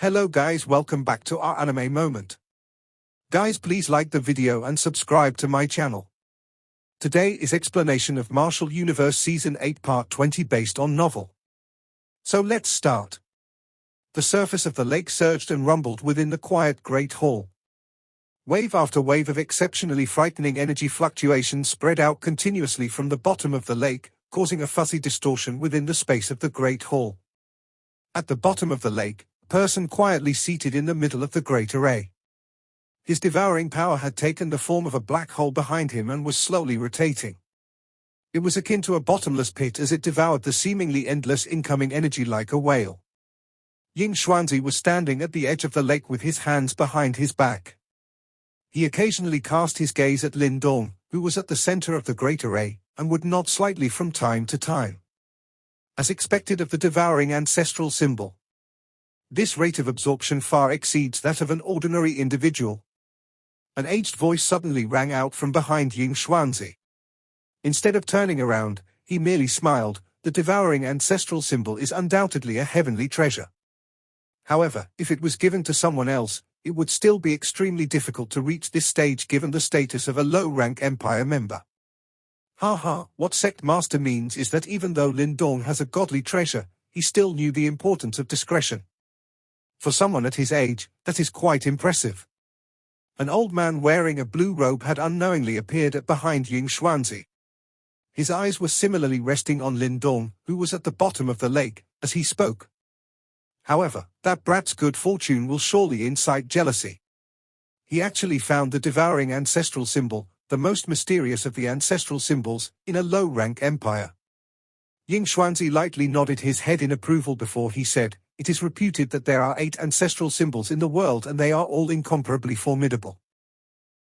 Hello guys, welcome back to our anime moment. Guys, please like the video and subscribe to my channel. Today is explanation of Martial Universe Season 8 Part 20 based on novel. So let's start. The surface of the lake surged and rumbled within the quiet Great Hall. Wave after wave of exceptionally frightening energy fluctuations spread out continuously from the bottom of the lake, causing a fuzzy distortion within the space of the Great Hall. At the bottom of the lake, a person quietly seated in the middle of the great array. His devouring power had taken the form of a black hole behind him and was slowly rotating. It was akin to a bottomless pit as it devoured the seemingly endless incoming energy like a whale. Ying Xuanzi was standing at the edge of the lake with his hands behind his back. He occasionally cast his gaze at Lin Dong, who was at the center of the great array, and would nod slightly from time to time. As expected of the devouring ancestral symbol, this rate of absorption far exceeds that of an ordinary individual. An aged voice suddenly rang out from behind Ying Xuanzi. Instead of turning around, he merely smiled. The devouring ancestral symbol is undoubtedly a heavenly treasure. However, if it was given to someone else, it would still be extremely difficult to reach this stage given the status of a low-rank Empire member. What Sect Master means is that even though Lin Dong has a godly treasure, he still knew the importance of discretion. For someone at his age, that is quite impressive. An old man wearing a blue robe had unknowingly appeared at behind Ying Xuanzi. His eyes were similarly resting on Lin Dong, who was at the bottom of the lake, as he spoke. However, that brat's good fortune will surely incite jealousy. He actually found the devouring ancestral symbol, the most mysterious of the ancestral symbols, in a low-rank empire. Ying Xuanzi lightly nodded his head in approval before he said, "It is reputed that there are 8 ancestral symbols in the world and they are all incomparably formidable.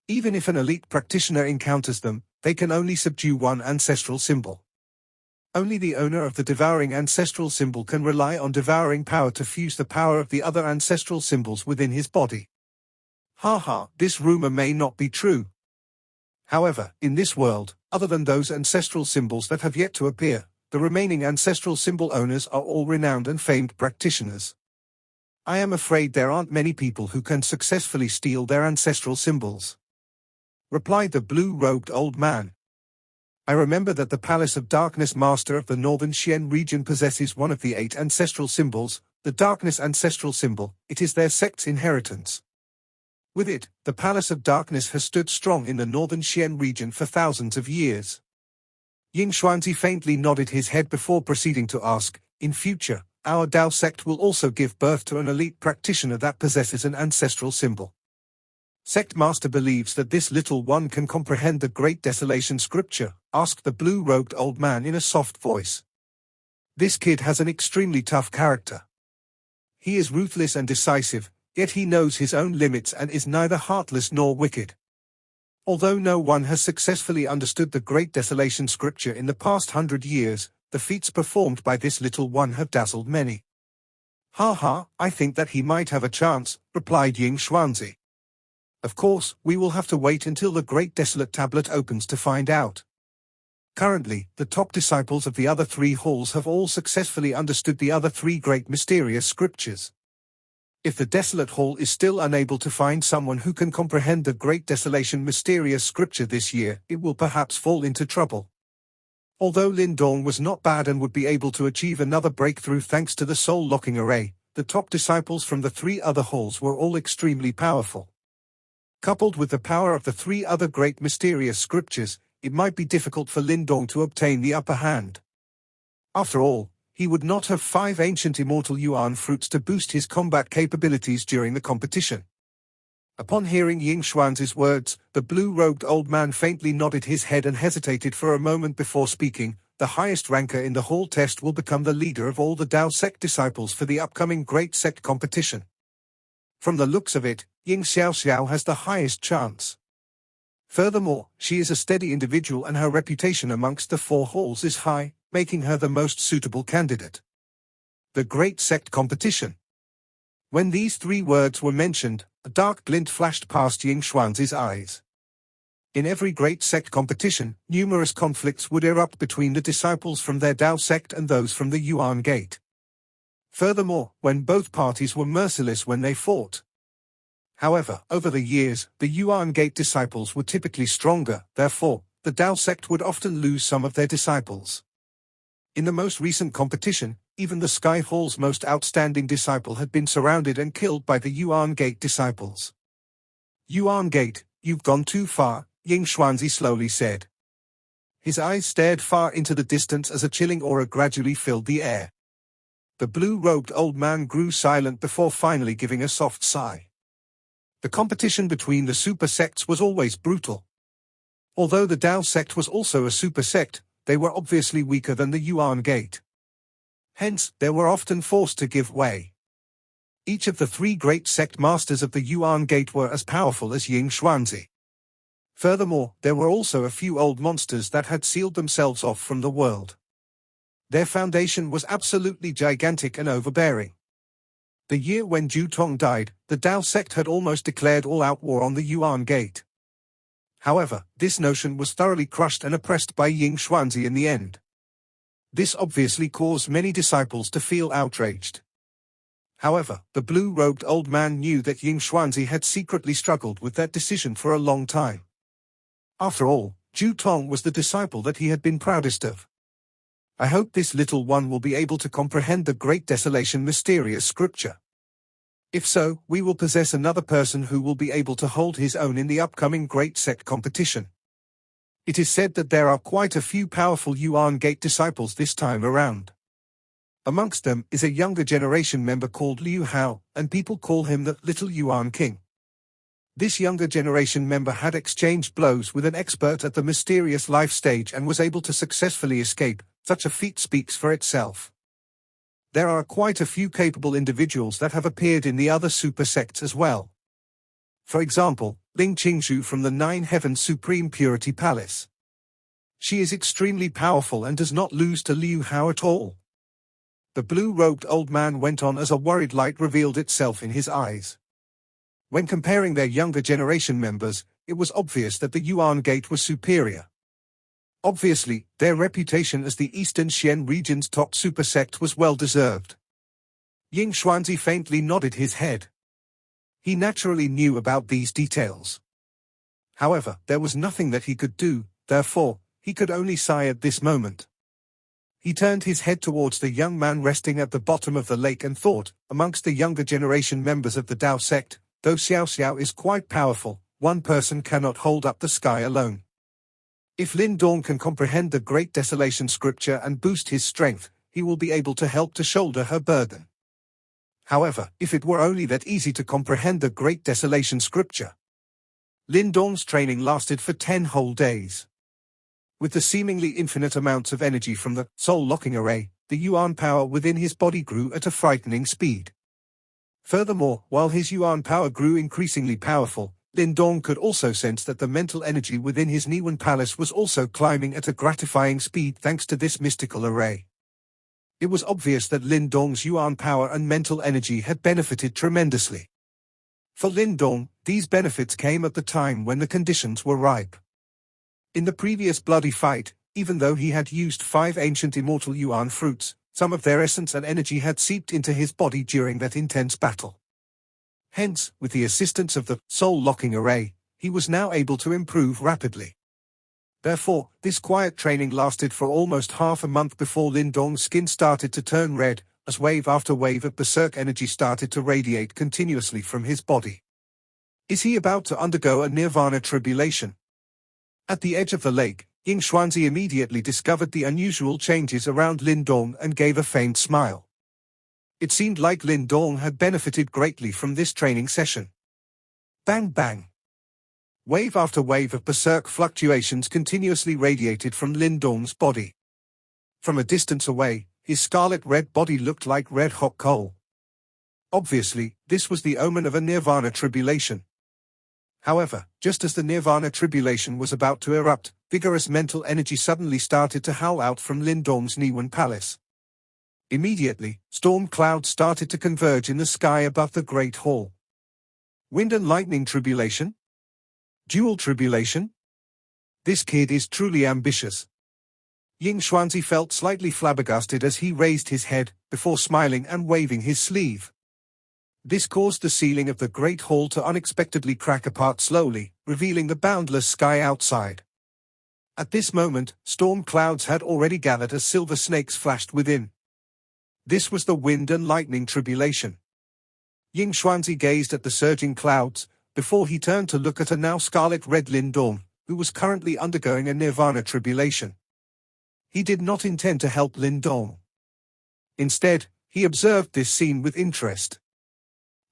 Even if an elite practitioner encounters them, they can only subdue one ancestral symbol. Only the owner of the devouring ancestral symbol can rely on devouring power to fuse the power of the other ancestral symbols within his body." This rumor may not be true. However, in this world, other than those ancestral symbols that have yet to appear, the remaining ancestral symbol owners are all renowned and famed practitioners. I am afraid there aren't many people who can successfully steal their ancestral symbols, replied the blue-robed old man. I remember that the Palace of Darkness Master of the Northern Xian region possesses one of the 8 ancestral symbols, the Darkness ancestral symbol. It is their sect's inheritance. With it, the Palace of Darkness has stood strong in the Northern Xian region for thousands of years. Ying Xuanzi faintly nodded his head before proceeding to ask, "In future, our Dao sect will also give birth to an elite practitioner that possesses an ancestral symbol. Sect Master believes that this little one can comprehend the Great Desolation scripture?" asked the blue-robed old man in a soft voice. "This kid has an extremely tough character. He is ruthless and decisive, yet he knows his own limits and is neither heartless nor wicked. Although no one has successfully understood the Great Desolation scripture in the past 100 years, the feats performed by this little one have dazzled many." I think that he might have a chance," replied Ying Xuanzi. "Of course, we will have to wait until the Great Desolate Tablet opens to find out. Currently, the top disciples of the other 3 halls have all successfully understood the other 3 great mysterious scriptures. If the Desolate Hall is still unable to find someone who can comprehend the Great Desolation mysterious scripture this year, it will perhaps fall into trouble." Although Lin Dong was not bad and would be able to achieve another breakthrough thanks to the soul-locking array, the top disciples from the 3 other halls were all extremely powerful. Coupled with the power of the 3 other great mysterious scriptures, it might be difficult for Lin Dong to obtain the upper hand. After all, he would not have 5 ancient immortal yuan fruits to boost his combat capabilities during the competition. Upon hearing Ying Xuanzi's words, the blue-robed old man faintly nodded his head and hesitated for a moment before speaking. "The highest ranker in the hall test will become the leader of all the Dao sect disciples for the upcoming Great Sect competition. From the looks of it, Ying Xiaoxiao has the highest chance. Furthermore, she is a steady individual and her reputation amongst the 4 halls is high, making her the most suitable candidate. The Great Sect competition." When these 3 words were mentioned, a dark glint flashed past Ying Xuanzi's eyes. In every Great Sect competition, numerous conflicts would erupt between the disciples from their Dao sect and those from the Yuan Gate. Furthermore, when both parties were merciless when they fought. However, over the years, the Yuan Gate disciples were typically stronger, therefore, the Tao sect would often lose some of their disciples. In the most recent competition, even the Sky Hall's most outstanding disciple had been surrounded and killed by the Yuan Gate disciples. Yuan Gate, you've gone too far, Ying Xuanzi slowly said. His eyes stared far into the distance as a chilling aura gradually filled the air. The blue-robed old man grew silent before finally giving a soft sigh. The competition between the super sects was always brutal. Although the Tao sect was also a super sect, they were obviously weaker than the Yuan Gate. Hence, they were often forced to give way. Each of the three great sect masters of the Yuan Gate were as powerful as Ying Xuanzi. Furthermore, there were also a few old monsters that had sealed themselves off from the world. Their foundation was absolutely gigantic and overbearing. The year when Zhu Tong died, the Tao sect had almost declared all-out war on the Yuan Gate. However, this notion was thoroughly crushed and oppressed by Ying Xuanzi in the end. This obviously caused many disciples to feel outraged. However, the blue-robed old man knew that Ying Xuanzi had secretly struggled with that decision for a long time. After all, Zhu Tong was the disciple that he had been proudest of. I hope this little one will be able to comprehend the Great Desolation mysterious scripture. If so, we will possess another person who will be able to hold his own in the upcoming Great Sect competition. It is said that there are quite a few powerful Yuan Gate disciples this time around. Amongst them is a younger generation member called Liu Hao, and people call him the Little Yuan King. This younger generation member had exchanged blows with an expert at the mysterious life stage and was able to successfully escape. Such a feat speaks for itself. There are quite a few capable individuals that have appeared in the other super sects as well. For example, Ling Qingzhu from the Nine Heavens Supreme Purity Palace. She is extremely powerful and does not lose to Liu Hao at all. The blue-robed old man went on as a worried light revealed itself in his eyes. When comparing their younger generation members, it was obvious that the Yuan Gate was superior. Obviously, their reputation as the Eastern Xian region's top super sect was well deserved. Ying Xuanzi faintly nodded his head. He naturally knew about these details. However, there was nothing that he could do, therefore, he could only sigh at this moment. He turned his head towards the young man resting at the bottom of the lake and thought, amongst the younger generation members of the Tao sect, though Xiao Xiao is quite powerful, one person cannot hold up the sky alone. If Lin Dong can comprehend the Great Desolation scripture and boost his strength, he will be able to help to shoulder her burden. However, if it were only that easy to comprehend the Great Desolation scripture. Lin Dong's training lasted for 10 whole days. With the seemingly infinite amounts of energy from the soul-locking array, the Yuan power within his body grew at a frightening speed. Furthermore, while his Yuan power grew increasingly powerful, Lin Dong could also sense that the mental energy within his Niwen palace was also climbing at a gratifying speed thanks to this mystical array. It was obvious that Lin Dong's Yuan power and mental energy had benefited tremendously. For Lin Dong, these benefits came at the time when the conditions were ripe. In the previous bloody fight, even though he had used 5 ancient immortal Yuan fruits, some of their essence and energy had seeped into his body during that intense battle. Hence, with the assistance of the soul-locking array, he was now able to improve rapidly. Therefore, this quiet training lasted for almost half a month before Lin Dong's skin started to turn red, as wave after wave of berserk energy started to radiate continuously from his body. Is he about to undergo a Nirvana tribulation? At the edge of the lake, Ying Xuanzi immediately discovered the unusual changes around Lin Dong and gave a faint smile. It seemed like Lin Dong had benefited greatly from this training session. Bang bang. Wave after wave of berserk fluctuations continuously radiated from Lin Dong's body. From a distance away, his scarlet-red body looked like red-hot coal. Obviously, this was the omen of a Nirvana tribulation. However, just as the Nirvana tribulation was about to erupt, vigorous mental energy suddenly started to howl out from Lin Dong's Niwen palace. Immediately, storm clouds started to converge in the sky above the Great Hall. Wind and lightning tribulation? Dual tribulation? This kid is truly ambitious. Ying Xuanzi felt slightly flabbergasted as he raised his head, before smiling and waving his sleeve. This caused the ceiling of the great hall to unexpectedly crack apart slowly, revealing the boundless sky outside. At this moment, storm clouds had already gathered as silver snakes flashed within. This was the wind and lightning tribulation. Ying Xuanzi gazed at the surging clouds, before he turned to look at a now scarlet-red Lindong, who was currently undergoing a Nirvana tribulation. He did not intend to help Lindong. Instead, he observed this scene with interest.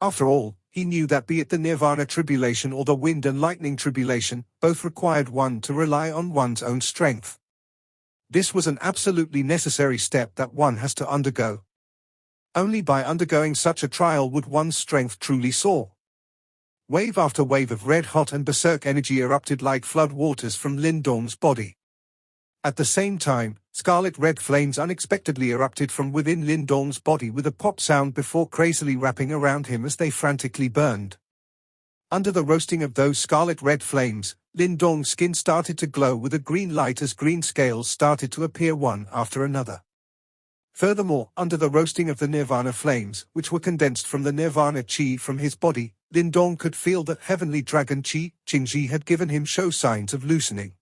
After all, he knew that be it the Nirvana tribulation or the wind and lightning tribulation, both required one to rely on one's own strength. This was an absolutely necessary step that one has to undergo. Only by undergoing such a trial would one's strength truly soar. Wave after wave of red-hot and berserk energy erupted like flood waters from Lindong's body. At the same time, scarlet-red flames unexpectedly erupted from within Lindong's body with a pop sound before crazily wrapping around him as they frantically burned. Under the roasting of those scarlet-red flames, Lindong's skin started to glow with a green light as green scales started to appear one after another. Furthermore, under the roasting of the Nirvana flames, which were condensed from the Nirvana chi from his body, Lindong could feel that heavenly dragon chi, Qingji, had given him show signs of loosening.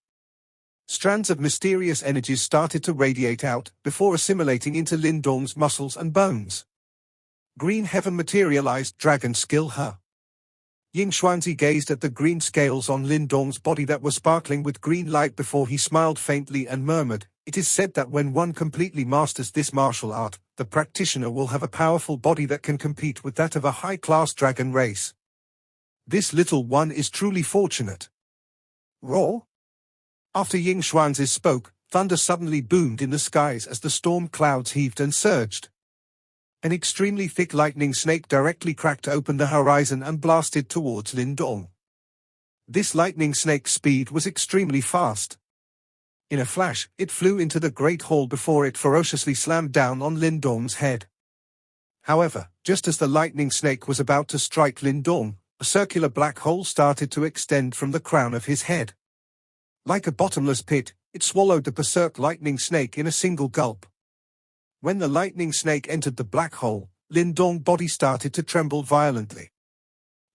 Strands of mysterious energies started to radiate out, before assimilating into Lindong's muscles and bones. Green heaven materialized dragon skill her. Ying Xuanzi gazed at the green scales on Lindong's body that were sparkling with green light before he smiled faintly and murmured, "It is said that when one completely masters this martial art, the practitioner will have a powerful body that can compete with that of a high-class dragon race. This little one is truly fortunate." Roar! After Ying Xuanzi spoke, thunder suddenly boomed in the skies as the storm clouds heaved and surged. An extremely thick lightning snake directly cracked open the horizon and blasted towards Lindong. This lightning snake's speed was extremely fast. In a flash, it flew into the great hall before it ferociously slammed down on Lindong's head. However, just as the lightning snake was about to strike Lindong, a circular black hole started to extend from the crown of his head. Like a bottomless pit, it swallowed the berserk lightning snake in a single gulp. When the lightning snake entered the black hole, Lindong's body started to tremble violently.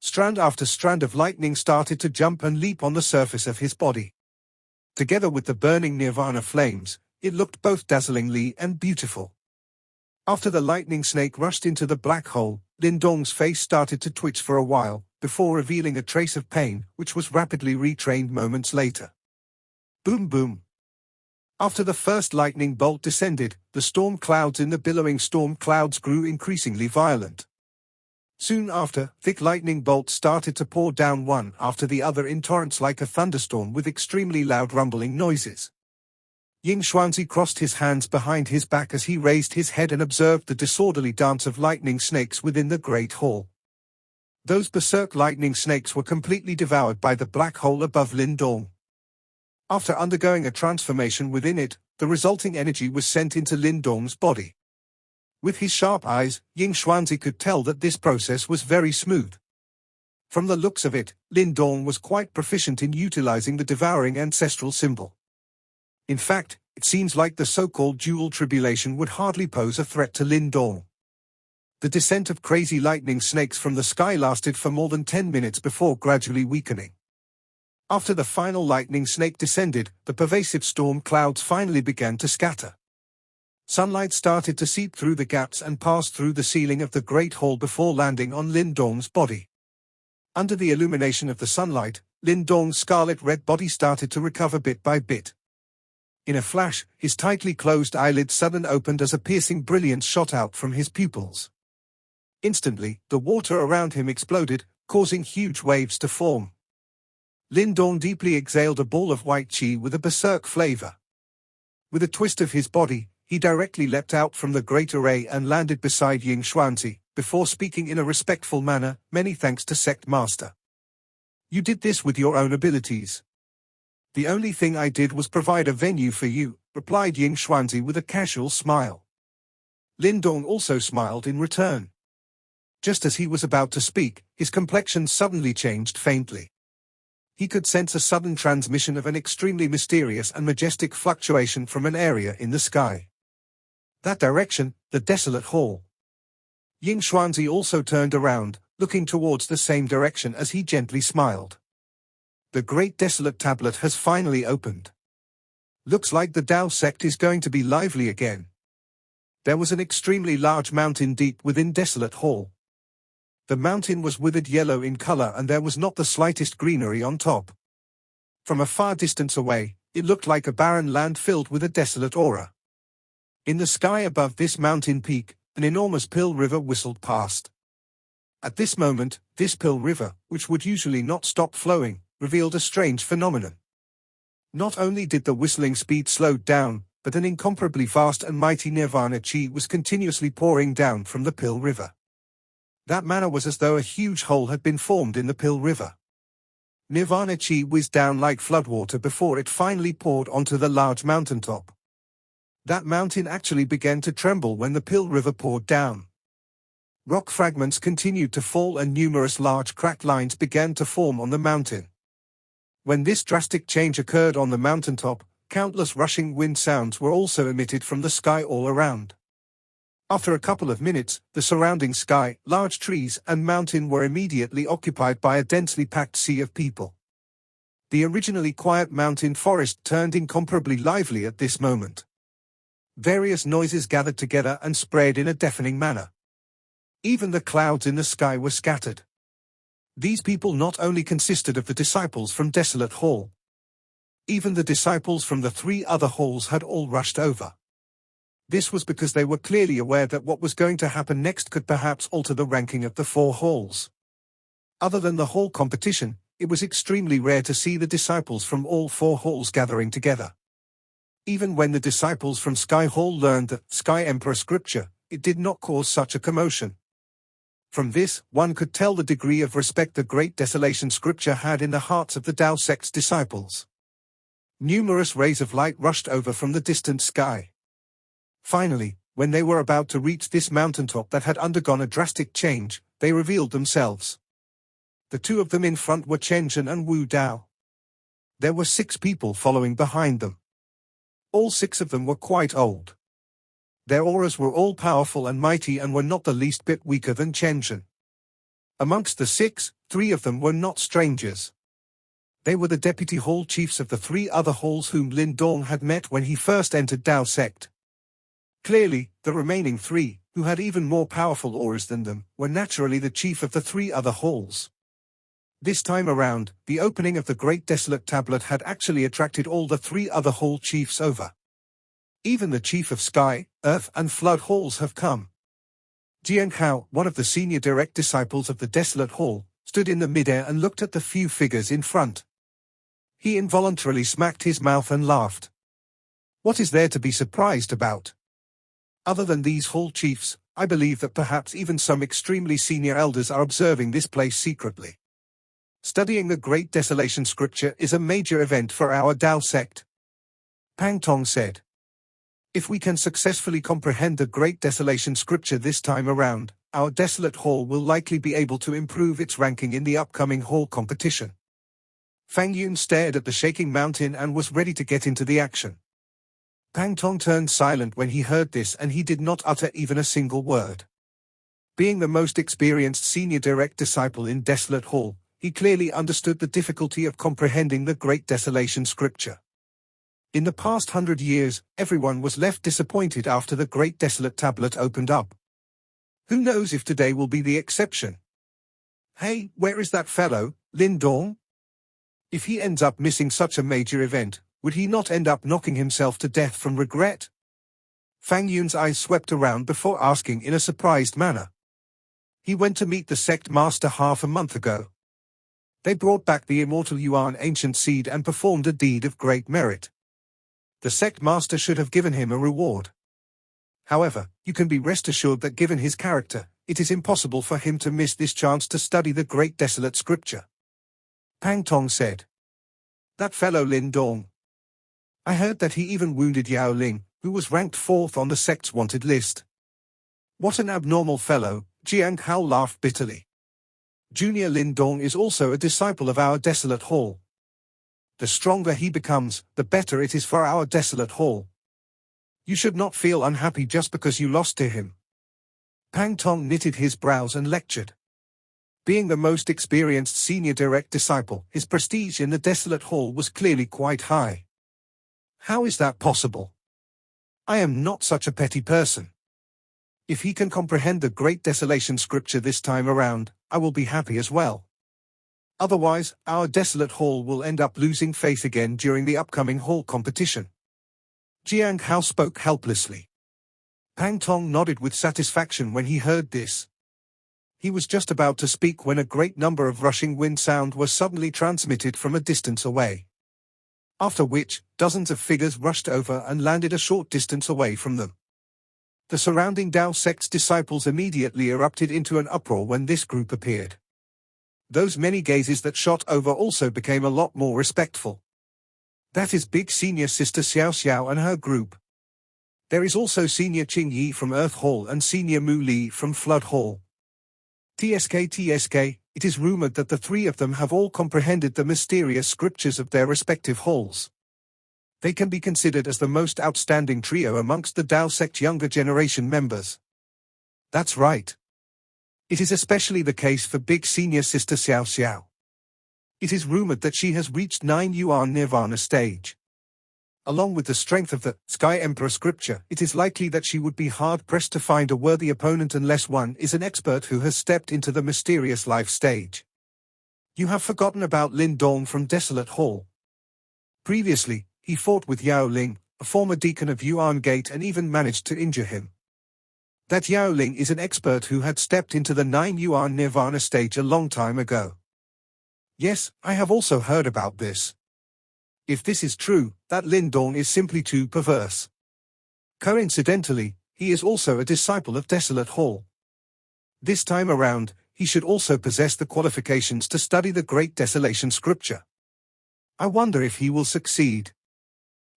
Strand after strand of lightning started to jump and leap on the surface of his body. Together with the burning Nirvana flames, it looked both dazzlingly and beautiful. After the lightning snake rushed into the black hole, Lindong's face started to twitch for a while, before revealing a trace of pain, which was rapidly retrained moments later. Boom boom. After the first lightning bolt descended, the storm clouds in the billowing storm clouds grew increasingly violent. Soon after, thick lightning bolts started to pour down one after the other in torrents like a thunderstorm with extremely loud rumbling noises. Ying Xuanzi crossed his hands behind his back as he raised his head and observed the disorderly dance of lightning snakes within the great hall. Those berserk lightning snakes were completely devoured by the black hole above Lindong. After undergoing a transformation within it, the resulting energy was sent into Lindong's body. With his sharp eyes, Ying Xuanzi could tell that this process was very smooth. From the looks of it, Lindong was quite proficient in utilizing the devouring ancestral symbol. In fact, it seems like the so-called dual tribulation would hardly pose a threat to Lindong. The descent of crazy lightning snakes from the sky lasted for more than 10 minutes before gradually weakening. After the final lightning snake descended, the pervasive storm clouds finally began to scatter. Sunlight started to seep through the gaps and pass through the ceiling of the great hall before landing on Lindong's body. Under the illumination of the sunlight, Lindong's scarlet-red body started to recover bit by bit. In a flash, his tightly closed eyelids suddenly opened as a piercing brilliance shot out from his pupils. Instantly, the water around him exploded, causing huge waves to form. Lindong deeply exhaled a ball of white qi with a berserk flavor. With a twist of his body, he directly leapt out from the great array and landed beside Ying Xuanzi, before speaking in a respectful manner, "Many thanks to Sect Master. You did this with your own abilities." "The only thing I did was provide a venue for you," replied Ying Xuanzi with a casual smile. Lindong also smiled in return. Just as he was about to speak, his complexion suddenly changed faintly. He could sense a sudden transmission of an extremely mysterious and majestic fluctuation from an area in the sky. That direction, the desolate hall. Ying Xuanzi also turned around, looking towards the same direction as he gently smiled. The great desolate tablet has finally opened. Looks like the Dao sect is going to be lively again. There was an extremely large mountain deep within desolate hall. The mountain was withered yellow in color and there was not the slightest greenery on top. From a far distance away, it looked like a barren land filled with a desolate aura. In the sky above this mountain peak, an enormous pill river whistled past. At this moment, this pill river, which would usually not stop flowing, revealed a strange phenomenon. Not only did the whistling speed slow down, but an incomparably vast and mighty Nirvana chi was continuously pouring down from the pill river. That manner was as though a huge hole had been formed in the pill river. Nirvana chi whizzed down like floodwater before it finally poured onto the large mountaintop. That mountain actually began to tremble when the pill river poured down. Rock fragments continued to fall and numerous large cracked lines began to form on the mountain. When this drastic change occurred on the mountaintop, countless rushing wind sounds were also emitted from the sky all around. After a couple of minutes, the surrounding sky, large trees and mountain were immediately occupied by a densely packed sea of people. The originally quiet mountain forest turned incomparably lively at this moment. Various noises gathered together and spread in a deafening manner. Even the clouds in the sky were scattered. These people not only consisted of the disciples from Desolate Hall. Even the disciples from the 3 other halls had all rushed over. This was because they were clearly aware that what was going to happen next could perhaps alter the ranking of the 4 halls. Other than the hall competition, it was extremely rare to see the disciples from all 4 halls gathering together. Even when the disciples from Sky Hall learned the Sky Emperor scripture, it did not cause such a commotion. From this, one could tell the degree of respect the Great Desolation scripture had in the hearts of the Tao sect's disciples. Numerous rays of light rushed over from the distant sky. Finally, when they were about to reach this mountaintop that had undergone a drastic change, they revealed themselves. The 2 of them in front were Chen Zhen and Wu Dao. There were 6 people following behind them. All 6 of them were quite old. Their auras were all powerful and mighty and were not the least bit weaker than Chen Zhen. Amongst the 6, 3 of them were not strangers. They were the deputy hall chiefs of the 3 other halls whom Lin Dong had met when he first entered Dao sect. Clearly, the remaining 3, who had even more powerful auras than them, were naturally the chief of the 3 other halls. This time around, the opening of the Great Desolate Tablet had actually attracted all the 3 other hall chiefs over. Even the chief of Sky, Earth and Flood halls have come. Jiang Hao, one of the senior direct disciples of the Desolate Hall, stood in the midair and looked at the few figures in front. He involuntarily smacked his mouth and laughed. What is there to be surprised about? Other than these hall chiefs, I believe that perhaps even some extremely senior elders are observing this place secretly. Studying the Great Desolation scripture is a major event for our Dao sect. Pang Tong said. If we can successfully comprehend the Great Desolation scripture this time around, our Desolate Hall will likely be able to improve its ranking in the upcoming hall competition. Fang Yun stared at the shaking mountain and was ready to get into the action. Pang Tong turned silent when he heard this and he did not utter even a single word. Being the most experienced senior direct disciple in Desolate Hall, he clearly understood the difficulty of comprehending the Great Desolation scripture. In the past 100 years, everyone was left disappointed after the Great Desolate Tablet opened up. Who knows if today will be the exception? Hey, where is that fellow, Lin Dong? If he ends up missing such a major event, would he not end up knocking himself to death from regret? Fang Yun's eyes swept around before asking in a surprised manner. He went to meet the sect master half a month ago. They brought back the immortal Yuan ancient seed and performed a deed of great merit. The sect master should have given him a reward. However, you can be rest assured that given his character, it is impossible for him to miss this chance to study the Great Desolate Scripture. Pang Tong said. That fellow Lin Dong. I heard that he even wounded Yao Ling, who was ranked 4th on the sect's wanted list. What an abnormal fellow, Jiang Hao laughed bitterly. Junior Lin Dong is also a disciple of our Desolate Hall, The stronger he becomes, the better it is for our desolate hall. You should not feel unhappy just because you lost to him. Pang Tong knitted his brows and lectured. Being the most experienced senior direct disciple, his prestige in the desolate hall was clearly quite high. How is that possible? I am not such a petty person. If he can comprehend the great desolation scripture this time around, I will be happy as well. Otherwise, our desolate hall will end up losing faith again during the upcoming hall competition. Jiang Hao spoke helplessly. Pang Tong nodded with satisfaction when he heard this. He was just about to speak when a great number of rushing wind sound was suddenly transmitted from a distance away. After which, dozens of figures rushed over and landed a short distance away from them. The surrounding Tao sect's disciples immediately erupted into an uproar when this group appeared. Those many gazes that shot over also became a lot more respectful. That is big senior sister Xiao Xiao and her group. There is also senior Qing Yi from Earth Hall and senior Mu Li from Flood Hall. TSK, it is rumored that the three of them have all comprehended the mysterious scriptures of their respective halls. They can be considered as the most outstanding trio amongst the Tao sect younger generation members. That's right. It is especially the case for big senior sister Xiao Xiao. It is rumored that she has reached 9 Yuan Nirvana stage. Along with the strength of the Sky Emperor scripture, it is likely that she would be hard-pressed to find a worthy opponent unless one is an expert who has stepped into the mysterious life stage. You have forgotten about Lin Dong from Desolate Hall. Previously, he fought with Yao Ling, a former deacon of Yuan Gate, and even managed to injure him. That Yao Ling is an expert who had stepped into the 9 Yuan Nirvana stage a long time ago. Yes, I have also heard about this. If this is true, that Lin Dong is simply too perverse. Coincidentally, he is also a disciple of Desolate Hall. This time around, he should also possess the qualifications to study the Great Desolation Scripture. I wonder if he will succeed.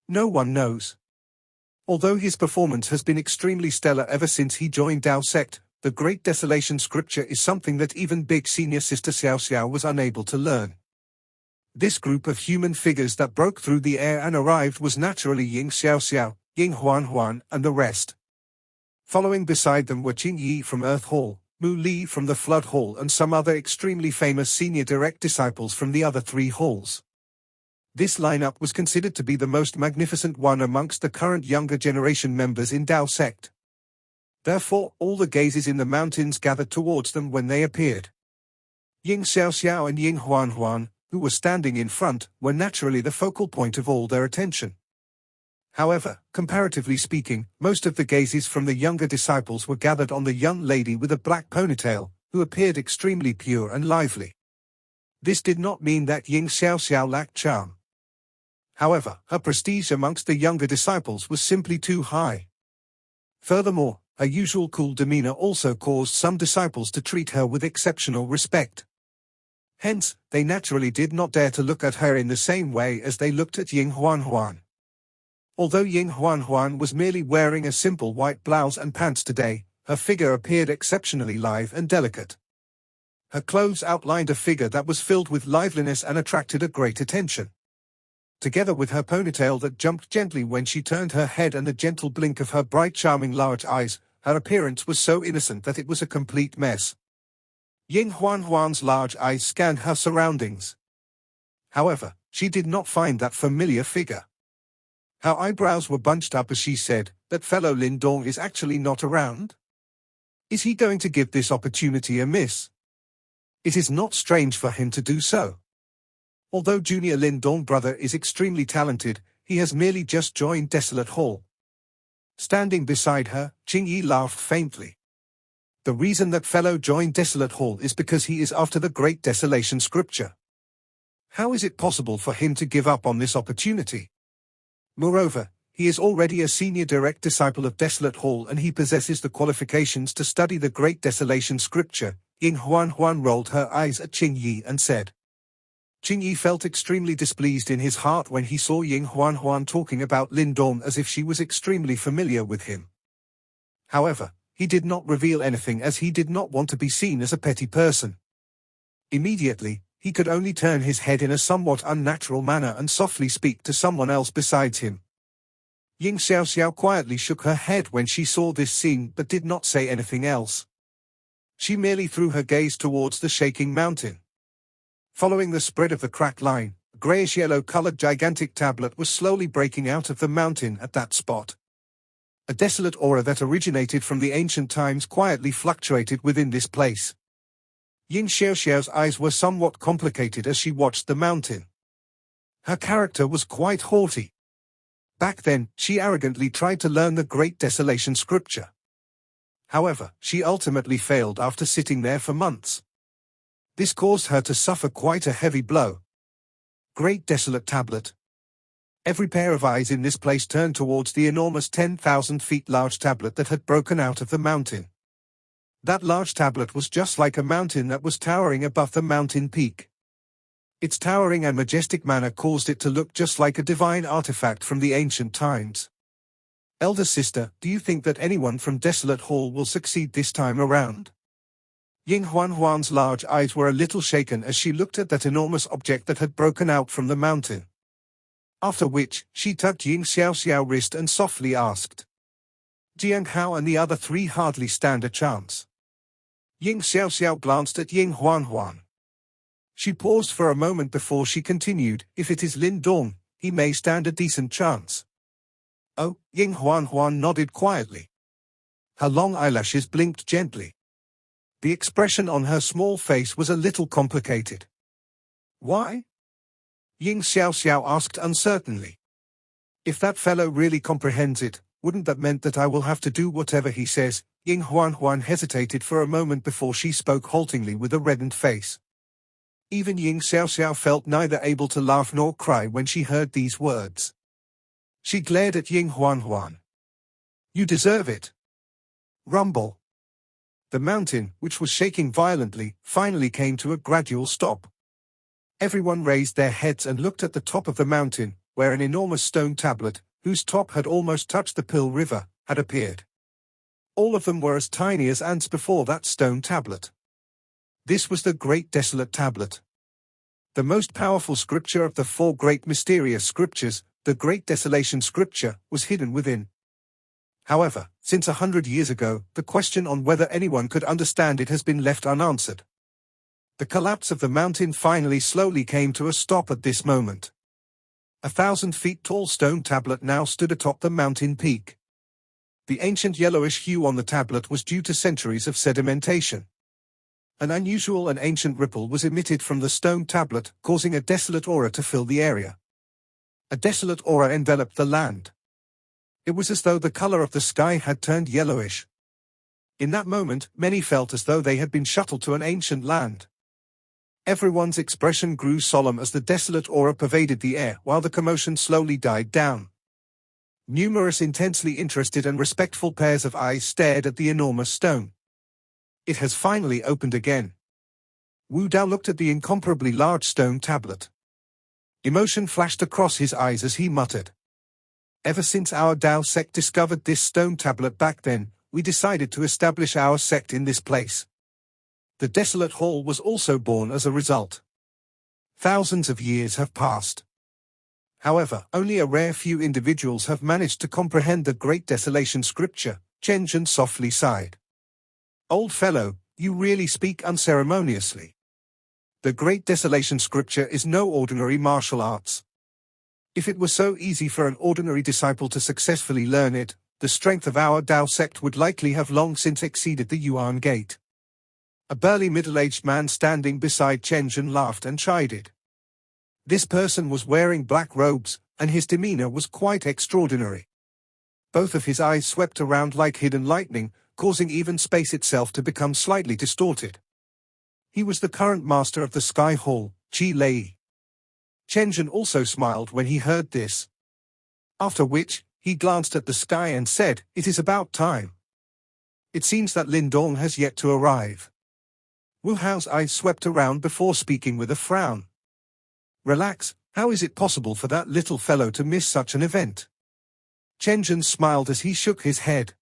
No one knows. Although his performance has been extremely stellar ever since he joined Tao sect, the Great Desolation Scripture is something that even big senior sister Xiao Xiao was unable to learn. This group of human figures that broke through the air and arrived was naturally Ying Xiao Xiao, Ying Huan Huan, and the rest. Following beside them were Qing Yi from Earth Hall, Mu Li from the Flood Hall, and some other extremely famous senior direct disciples from the other three halls. This lineup was considered to be the most magnificent one amongst the current younger generation members in Tao sect. Therefore, all the gazes in the mountains gathered towards them when they appeared. Ying Xiao Xiao and Ying Huan Huan, who were standing in front, were naturally the focal point of all their attention. However, comparatively speaking, most of the gazes from the younger disciples were gathered on the young lady with a black ponytail, who appeared extremely pure and lively. This did not mean that Ying Xiao Xiao lacked charm. However, her prestige amongst the younger disciples was simply too high. Furthermore, her usual cool demeanor also caused some disciples to treat her with exceptional respect. Hence, they naturally did not dare to look at her in the same way as they looked at Ying Huan Huan. Although Ying Huan Huan was merely wearing a simple white blouse and pants today, her figure appeared exceptionally lithe and delicate. Her clothes outlined a figure that was filled with liveliness and attracted a great attention. Together with her ponytail that jumped gently when she turned her head and the gentle blink of her bright charming large eyes, her appearance was so innocent that it was a complete mess. Ying Huan Huan's large eyes scanned her surroundings. However, she did not find that familiar figure. Her eyebrows were bunched up as she said, "That fellow Lin Dong is actually not around? Is he going to give this opportunity a miss? It is not strange for him to do so. Although junior Lin Dong brother is extremely talented, he has merely just joined Desolate Hall." Standing beside her, Qing Yi laughed faintly. The reason that fellow joined Desolate Hall is because he is after the Great Desolation Scripture. How is it possible for him to give up on this opportunity? Moreover, he is already a senior direct disciple of Desolate Hall and he possesses the qualifications to study the Great Desolation Scripture. Ying Huan Huan rolled her eyes at Qing Yi and said. Qing Yi felt extremely displeased in his heart when he saw Ying Huan Huan talking about Lin Dong as if she was extremely familiar with him. However, he did not reveal anything as he did not want to be seen as a petty person. Immediately, He could only turn his head in a somewhat unnatural manner and softly speak to someone else besides him. Ying Xiaoxiao quietly shook her head when she saw this scene but did not say anything else. She merely threw her gaze towards the shaking mountain. Following the spread of the cracked line, a grayish-yellow-colored gigantic tablet was slowly breaking out of the mountain at that spot. A desolate aura that originated from the ancient times quietly fluctuated within this place. Ying Xiaoxiao's eyes were somewhat complicated as she watched the mountain. Her character was quite haughty. Back then, she arrogantly tried to learn the Great Desolation scripture. However, she ultimately failed after sitting there for months. This caused her to suffer quite a heavy blow. Great Desolate Tablet. Every pair of eyes in this place turned towards the enormous 10,000 feet large tablet that had broken out of the mountain. That large tablet was just like a mountain that was towering above the mountain peak. Its towering and majestic manner caused it to look just like a divine artifact from the ancient times. Elder sister, do you think that anyone from Desolate Hall will succeed this time around? Ying Huanhuan's large eyes were a little shaken as she looked at that enormous object that had broken out from the mountain. After which, she tugged Ying Xiaoxiao's wrist and softly asked. Jiang Hao and the other three hardly stand a chance. Ying Xiaoxiao glanced at Ying Huanhuan. She paused for a moment before she continued, if it is Lin Dong, he may stand a decent chance. Oh, Ying Huanhuan nodded quietly. Her long eyelashes blinked gently. The expression on her small face was a little complicated. Why? Ying Xiaoxiao asked uncertainly. If that fellow really comprehends it, wouldn't that mean that I will have to do whatever he says? Ying Huanhuan hesitated for a moment before she spoke haltingly with a reddened face. Even Ying Xiaoxiao felt neither able to laugh nor cry when she heard these words. She glared at Ying Huanhuan. You deserve it. Rumble. The mountain, which was shaking violently, finally came to a gradual stop. Everyone raised their heads and looked at the top of the mountain, where an enormous stone tablet, whose top had almost touched the Pill River, had appeared. All of them were as tiny as ants before that stone tablet. This was the Great Desolate Tablet. The most powerful scripture of the four great mysterious scriptures, the Great Desolation Scripture, was hidden within. However, since 100 years ago, the question on whether anyone could understand it has been left unanswered. The collapse of the mountain finally slowly came to a stop at this moment. 1,000 feet tall stone tablet now stood atop the mountain peak. The ancient yellowish hue on the tablet was due to centuries of sedimentation. An unusual and ancient ripple was emitted from the stone tablet, causing a desolate aura to fill the area. A desolate aura enveloped the land. It was as though the color of the sky had turned yellowish. In that moment, many felt as though they had been shuttled to an ancient land. Everyone's expression grew solemn as the desolate aura pervaded the air while the commotion slowly died down. Numerous intensely interested and respectful pairs of eyes stared at the enormous stone. It has finally opened again. Wu Dao looked at the incomparably large stone tablet. Emotion flashed across his eyes as he muttered. Ever since our Dao sect discovered this stone tablet back then, we decided to establish our sect in this place. The Desolate Hall was also born as a result. Thousands of years have passed. However, only a rare few individuals have managed to comprehend the Great Desolation Scripture. Chen Zhen softly sighed. Old fellow, you really speak unceremoniously. The Great Desolation Scripture is no ordinary martial arts. If it were so easy for an ordinary disciple to successfully learn it, the strength of our Dao sect would likely have long since exceeded the Yuan Gate. A burly middle-aged man standing beside Chen Zhen laughed and chided. This person was wearing black robes, and his demeanor was quite extraordinary. Both of his eyes swept around like hidden lightning, causing even space itself to become slightly distorted. He was the current master of the Sky Hall, Qi Lei. Chen Zhen also smiled when he heard this. After which, he glanced at the sky and said, "It is about time. It seems that Lin Dong has yet to arrive." Wu Hao's eyes swept around before speaking with a frown. Relax, how is it possible for that little fellow to miss such an event? Chen Zhen smiled as he shook his head.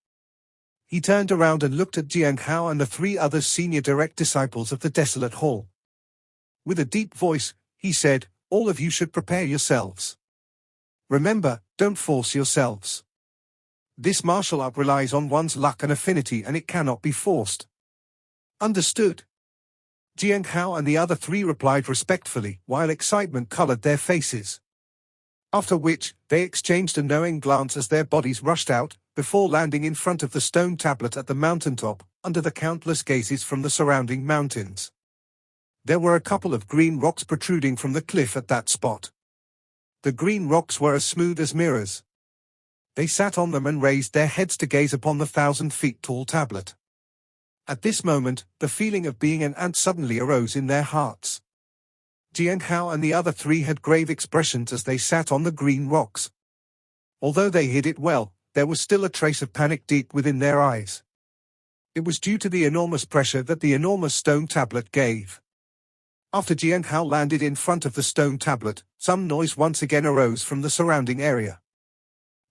He turned around and looked at Jiang Hao and the three other senior direct disciples of the Desolate Hall. With a deep voice, he said, "All of you should prepare yourselves. Remember, don't force yourselves. This martial art relies on one's luck and affinity and it cannot be forced." "Understood." Jiang Hao and the other three replied respectfully, while excitement colored their faces. After which, they exchanged a knowing glance as their bodies rushed out, before landing in front of the stone tablet at the mountaintop, under the countless gazes from the surrounding mountains. There were a couple of green rocks protruding from the cliff at that spot. The green rocks were as smooth as mirrors. They sat on them and raised their heads to gaze upon the 1,000-feet-tall tablet. At this moment, the feeling of being an ant suddenly arose in their hearts. Jiang Hao and the other three had grave expressions as they sat on the green rocks. Although they hid it well, there was still a trace of panic deep within their eyes. It was due to the enormous pressure that the enormous stone tablet gave. After Jiang Hao landed in front of the stone tablet, some noise once again arose from the surrounding area.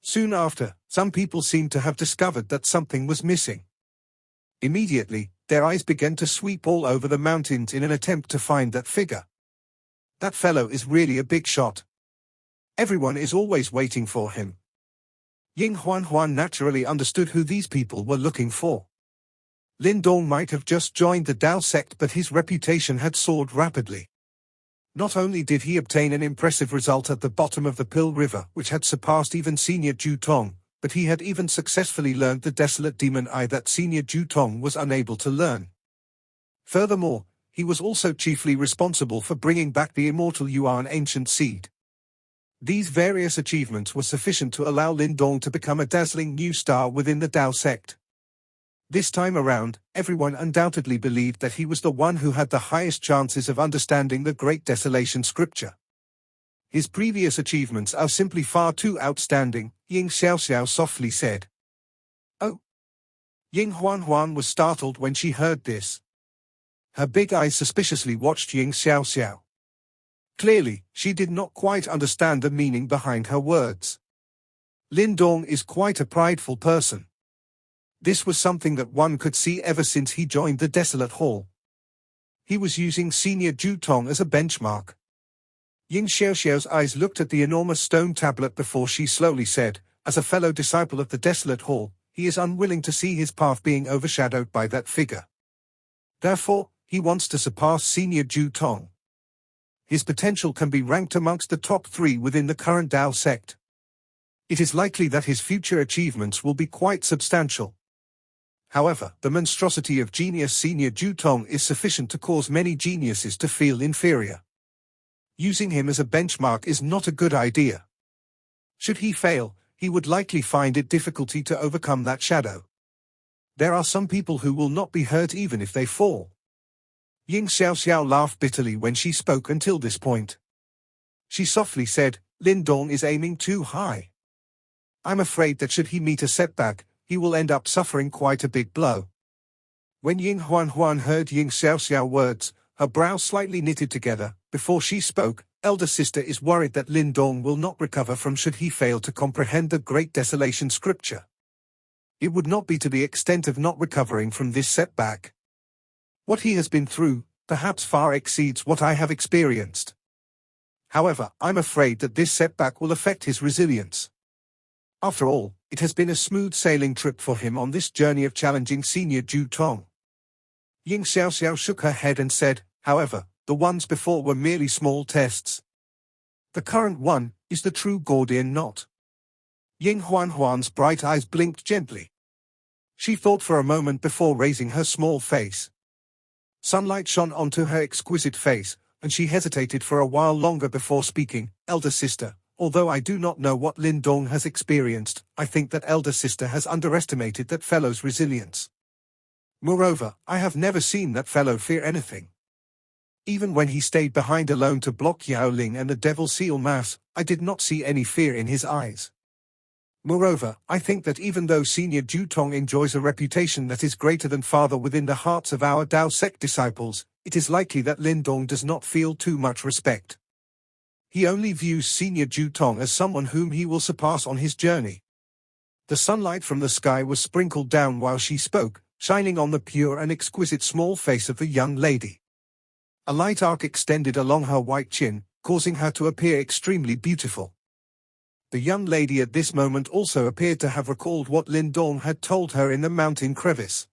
Soon after, some people seemed to have discovered that something was missing. Immediately, their eyes began to sweep all over the mountains in an attempt to find that figure. "That fellow is really a big shot. Everyone is always waiting for him." Ying Huan naturally understood who these people were looking for. Lin Dong might have just joined the Dao sect, but his reputation had soared rapidly. Not only did he obtain an impressive result at the bottom of the Pill River, which had surpassed even Senior Ju Tong, but he had even successfully learned the desolate demon eye that Senior Ju Tong was unable to learn. Furthermore, he was also chiefly responsible for bringing back the immortal Yuan ancient seed. These various achievements were sufficient to allow Lin Dong to become a dazzling new star within the Dao sect. This time around, everyone undoubtedly believed that he was the one who had the highest chances of understanding the Great Desolation scripture. "His previous achievements are simply far too outstanding," Ying Xiaoxiao softly said. "Oh." Ying Huan was startled when she heard this. Her big eyes suspiciously watched Ying Xiaoxiao. Clearly, she did not quite understand the meaning behind her words. Lin Dong is quite a prideful person. This was something that one could see ever since he joined the Desolate Hall. He was using Senior Ju Tong as a benchmark. Ying Xiaoxiao's eyes looked at the enormous stone tablet before she slowly said, "As a fellow disciple of the Desolate Hall, he is unwilling to see his path being overshadowed by that figure. Therefore, he wants to surpass Senior Ju Tong. His potential can be ranked amongst the top 3 within the current Dao sect. It is likely that his future achievements will be quite substantial. However, the monstrosity of genius Senior Ju Tong is sufficient to cause many geniuses to feel inferior. Using him as a benchmark is not a good idea. Should he fail, he would likely find it difficulty to overcome that shadow. There are some people who will not be hurt even if they fall." Ying Xiaoxiao laughed bitterly when she spoke until this point. She softly said, "Lin Dong is aiming too high. I'm afraid that should he meet a setback, he will end up suffering quite a big blow." When Ying Huan heard Ying Xiaoxiao words, her brows slightly knitted together. Before she spoke, "Elder sister is worried that Lin Dong will not recover from should he fail to comprehend the Great Desolation scripture. It would not be to the extent of not recovering from this setback. What he has been through, perhaps far exceeds what I have experienced. However, I'm afraid that this setback will affect his resilience. After all, it has been a smooth sailing trip for him on this journey of challenging Senior Ju Tong." Ying Xiaoxiao shook her head and said, "However, the ones before were merely small tests. The current one is the true Gordian knot." Ying Huan's bright eyes blinked gently. She thought for a moment before raising her small face. Sunlight shone onto her exquisite face, and she hesitated for a while longer before speaking. "Elder sister, although I do not know what Lin Dong has experienced, I think that elder sister has underestimated that fellow's resilience. Moreover, I have never seen that fellow fear anything. Even when he stayed behind alone to block Yao Ling and the Devil Seal Mass, I did not see any fear in his eyes. Moreover, I think that even though Senior Ju Tong enjoys a reputation that is greater than father within the hearts of our Dao sect disciples, it is likely that Lin Dong does not feel too much respect. He only views Senior Ju Tong as someone whom he will surpass on his journey." The sunlight from the sky was sprinkled down while she spoke, shining on the pure and exquisite small face of the young lady. A light arc extended along her white chin, causing her to appear extremely beautiful. The young lady at this moment also appeared to have recalled what Lindong had told her in the mountain crevice.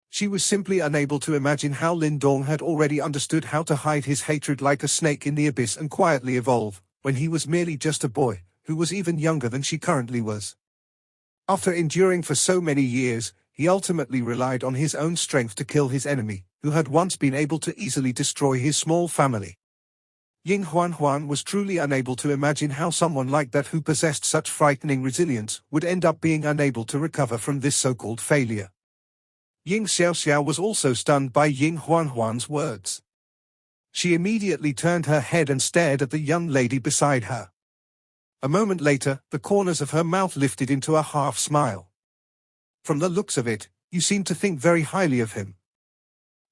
She was simply unable to imagine how Lindong had already understood how to hide his hatred like a snake in the abyss and quietly evolve, when he was merely just a boy, who was even younger than she currently was. After enduring for so many years, he ultimately relied on his own strength to kill his enemy, who had once been able to easily destroy his small family. Ying Huan was truly unable to imagine how someone like that who possessed such frightening resilience would end up being unable to recover from this so-called failure. Ying Xiaoxiao was also stunned by Ying Huan's words. She immediately turned her head and stared at the young lady beside her. A moment later, the corners of her mouth lifted into a half smile. From the looks of it, you seem to think very highly of him.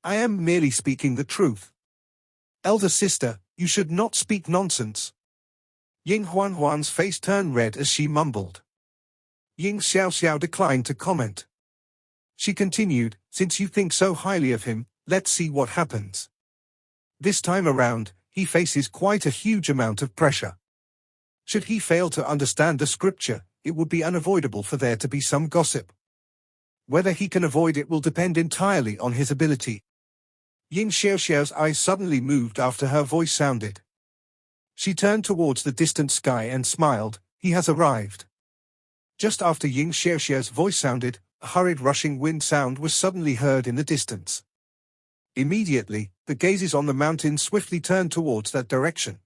I am merely speaking the truth. Elder sister, you should not speak nonsense. Ying Huan's face turned red as she mumbled. Ying Xiaoxiao declined to comment. She continued, since you think so highly of him, let's see what happens. This time around, he faces quite a huge amount of pressure. Should he fail to understand the scripture, it would be unavoidable for there to be some gossip. Whether he can avoid it will depend entirely on his ability. Ying Xiaoxiao's eyes suddenly moved after her voice sounded. She turned towards the distant sky and smiled. He has arrived. Just after Ying Xiaoxiao's voice sounded, a hurried rushing wind sound was suddenly heard in the distance. Immediately, the gazes on the mountain swiftly turned towards that direction.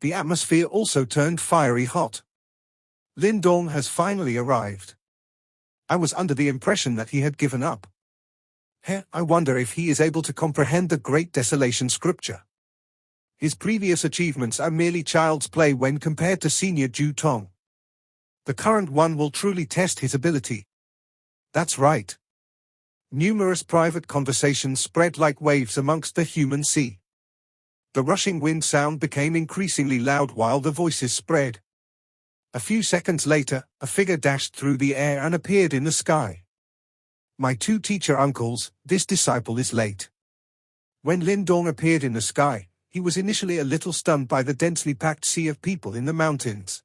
The atmosphere also turned fiery hot. Lindong has finally arrived. I was under the impression that he had given up. I wonder if he is able to comprehend the Great Desolation scripture. His previous achievements are merely child's play when compared to senior Ju Tong. The current one will truly test his ability. That's right. Numerous private conversations spread like waves amongst the human sea. The rushing wind sound became increasingly loud while the voices spread. A few seconds later, a figure dashed through the air and appeared in the sky. My two teacher uncles, this disciple is late. When Lindong appeared in the sky, he was initially a little stunned by the densely packed sea of people in the mountains.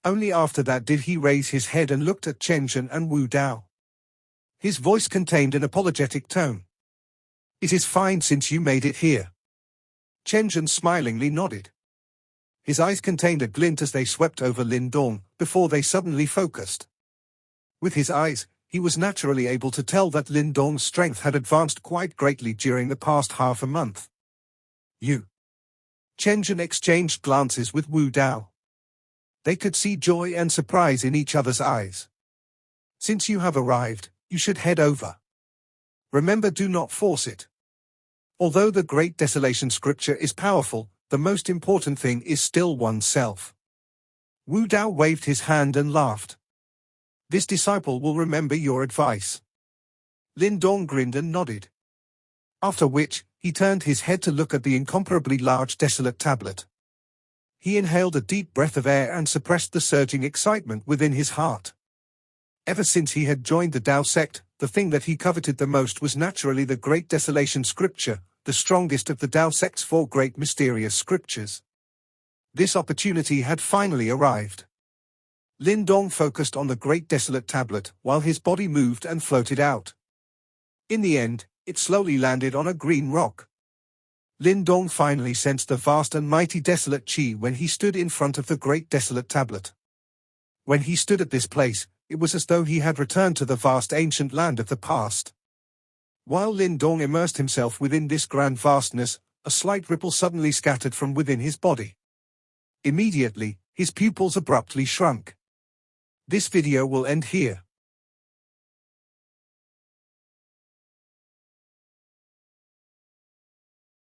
Only after that did he raise his head and looked at Chen Zhen and Wu Dao. His voice contained an apologetic tone. It is fine since you made it here. Chen Zhen smilingly nodded. His eyes contained a glint as they swept over Lindong, before they suddenly focused. With his eyes, he was naturally able to tell that Lindong's strength had advanced quite greatly during the past half a month. You. Chen Zhen exchanged glances with Wu Dao. They could see joy and surprise in each other's eyes. Since you have arrived, you should head over. Remember, do not force it. Although the Great Desolation scripture is powerful, the most important thing is still oneself. Wu Dao waved his hand and laughed. This disciple will remember your advice. Lindong grinned and nodded. After which, he turned his head to look at the incomparably large desolate tablet. He inhaled a deep breath of air and suppressed the surging excitement within his heart. Ever since he had joined the Tao sect, the thing that he coveted the most was naturally the Great Desolation scripture, the strongest of the Tao sect's 4 great mysterious scriptures. This opportunity had finally arrived. Lindong focused on the Great Desolate tablet while his body moved and floated out. In the end, it slowly landed on a green rock. Lindong finally sensed the vast and mighty desolate chi when he stood in front of the Great Desolate tablet. When he stood at this place, it was as though he had returned to the vast ancient land of the past. While Lindong immersed himself within this grand vastness, a slight ripple suddenly scattered from within his body. Immediately, his pupils abruptly shrunk. This video will end here.